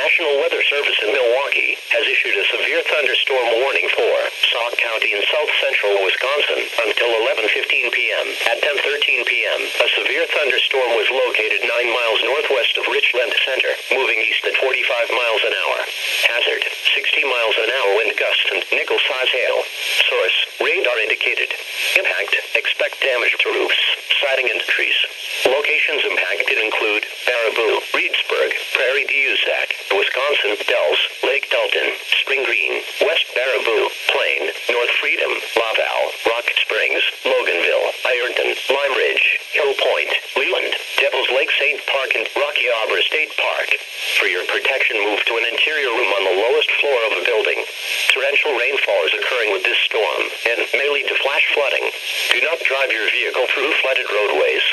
National Weather Service in Milwaukee has issued a severe thunderstorm warning for Sauk County in south central Wisconsin until 11:15 p.m. At 10:13 p.m., a severe thunderstorm was located 9 miles northwest of Richland Center, moving east at 45 miles an hour. Hazard, 60 miles an hour wind gusts and nickel-size hail. Source, radar indicated. Impact, expect damage to roofs, siding and trees. Locations impacted include Baraboo, Reedsburg, Prairie du Sac, Wisconsin, Dells, Lake Dalton, Spring Green, West Baraboo, Plain, North Freedom, Laval, Rock Springs, Loganville, Ironton, Lime Ridge, Hill Point, Leland, Devil's Lake St. Park and Rocky Arbor State Park. For your protection, move to an interior room on the lowest floor of a building. Torrential rainfall is occurring with this storm and may lead to flash flooding. Do not drive your vehicle through flooded roadways.